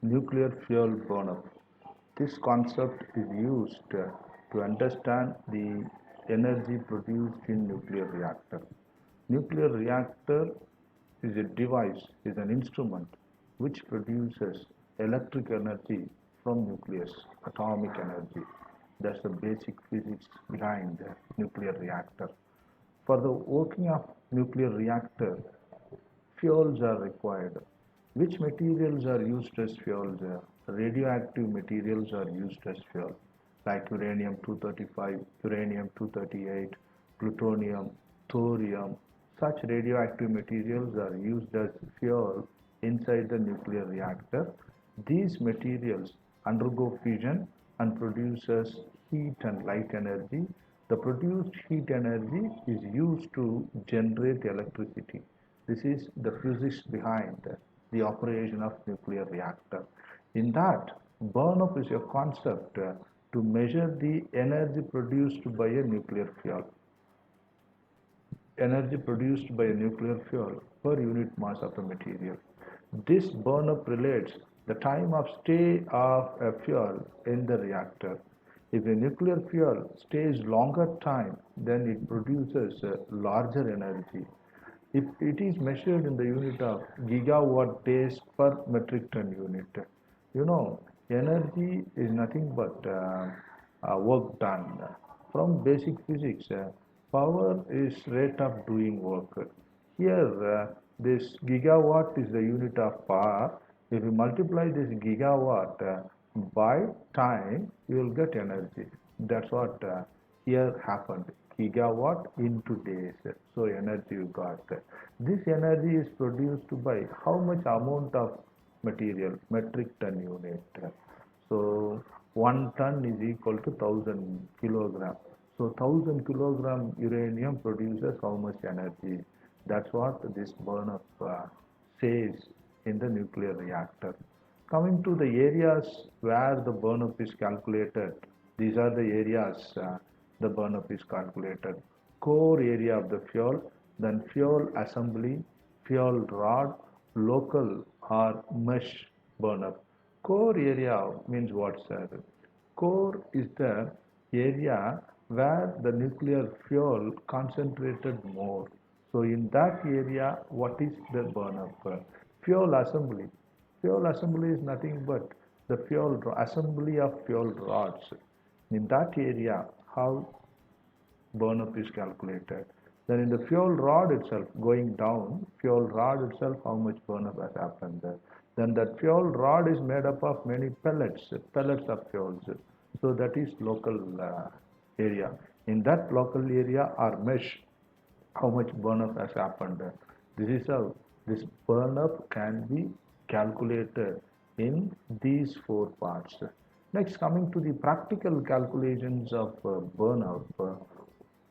Nuclear fuel burnup. This concept is used to understand the energy produced in nuclear reactor. Nuclear reactor is a device, is an instrument which produces electric energy from nucleus, atomic energy. That's the basic physics behind the nuclear reactor. For the working of nuclear reactor, fuels are required. Which materials are used as fuels? Radioactive materials are used as fuel, like uranium 235, uranium 238, plutonium, thorium. Such radioactive materials are used as fuel inside the nuclear reactor. These materials undergo fission and produces heat and light energy. The produced heat energy is used to generate electricity. This is the physics behind the operation of nuclear reactor. In that, burn-up is a concept to measure the energy produced by a nuclear fuel. Energy produced by a nuclear fuel per unit mass of the material. This burn-up relates the time of stay of a fuel in the reactor. If a nuclear fuel stays longer time, then it produces larger energy. If it is measured in the unit of gigawatt days per metric ton unit, energy is nothing but work done. From basic physics, power is rate of doing work. Here, this gigawatt is the unit of power. If you multiply this gigawatt by time, you will get energy. That's what here happened. Gigawatt into days. So energy you got. This energy is produced by how much amount of material, metric ton unit. So 1 ton is equal to 1000 kilogram. So 1000 kilogram uranium produces how much energy? That's what this burn-up says in the nuclear reactor. Coming to the areas where the burn-up is calculated, these are the areas the burn-up is calculated. Core area of the fuel, then fuel assembly, fuel rod, local or mesh burn-up. Core area means what, sir? Core is the area where the nuclear fuel concentrated more. So in that area, what is the burn-up? Fuel assembly. Fuel assembly is nothing but the fuel assembly of fuel rods. In that area, how burn-up is calculated. Then in the fuel rod itself, going down, fuel rod itself, how much burn-up has happened there. Then that fuel rod is made up of many pellets, pellets of fuels. So that is local area. In that local area or mesh, how much burn-up has happened. This is how this burn-up can be calculated in these four parts. Next, coming to the practical calculations of burn-up,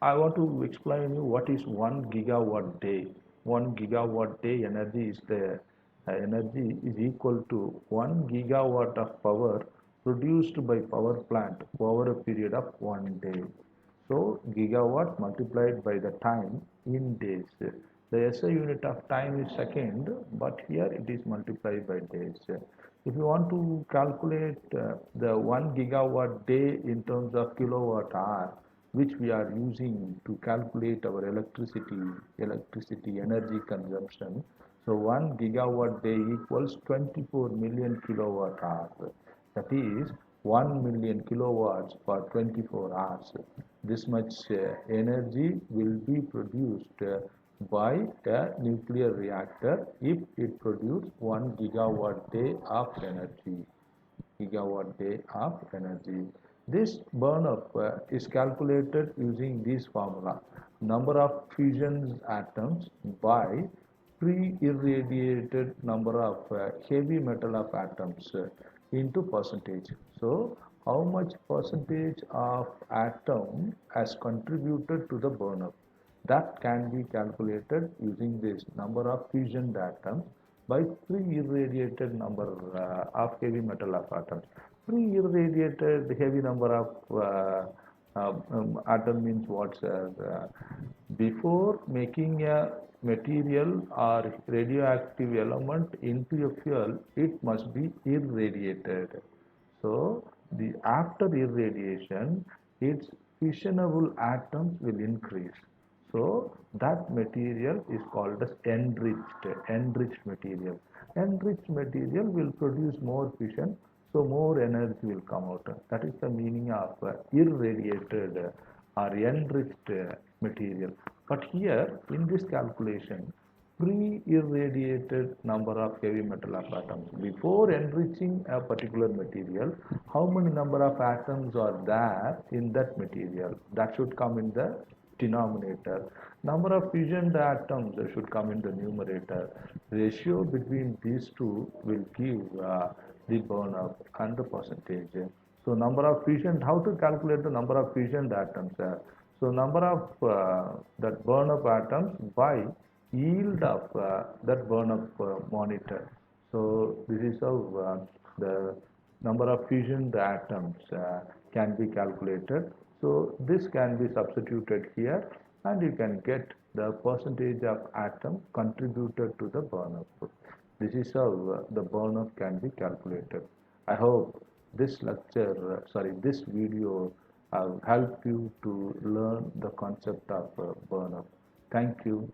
I want to explain you what is 1 gigawatt day. 1 gigawatt day energy is the energy is equal to 1 gigawatt of power produced by power plant over a period of 1 day. So gigawatt multiplied by the time in days. The SI unit of time is second, but here it is multiplied by days. If you want to calculate the 1 gigawatt day in terms of kilowatt hour, which we are using to calculate our electricity energy consumption. So 1 gigawatt day equals 24 million kilowatt hours. That is 1 million kilowatts for 24 hours. This much energy will be produced by a nuclear reactor if it produces 1 gigawatt day of energy. Gigawatt day of energy. This burn-up is calculated using this formula. Number of fusion atoms by pre-irradiated number of heavy metal of atoms into percentage. So, how much percentage of atom has contributed to the burn-up? That can be calculated using this number of fusion atoms by pre-irradiated number of heavy metal of atoms. Pre-irradiated heavy number of Atom means what, sir? Before making a material or radioactive element into a fuel, it must be irradiated. So the after irradiation, its fissionable atoms will increase. So that material is called as enriched material. Enriched material will produce more fission, so more energy will come out. That is the meaning of irradiated or enriched material. But here in this calculation, pre-irradiated number of heavy metal atoms. Before enriching a particular material, how many number of atoms are there in that material? That should come in the denominator. Number of fission atoms should come in the numerator. Ratio between these two will give the burn up and the percentage. So number of fission, how to calculate the number of fission atoms? So number of that burn up atoms by yield of that burn up monitor. So this is how the number of fusion atoms can be calculated. So this can be substituted here and you can get the percentage of atom contributed to the burn up. This is how the burn up can be calculated. I hope this this video help you to learn the concept of burn up. Thank you.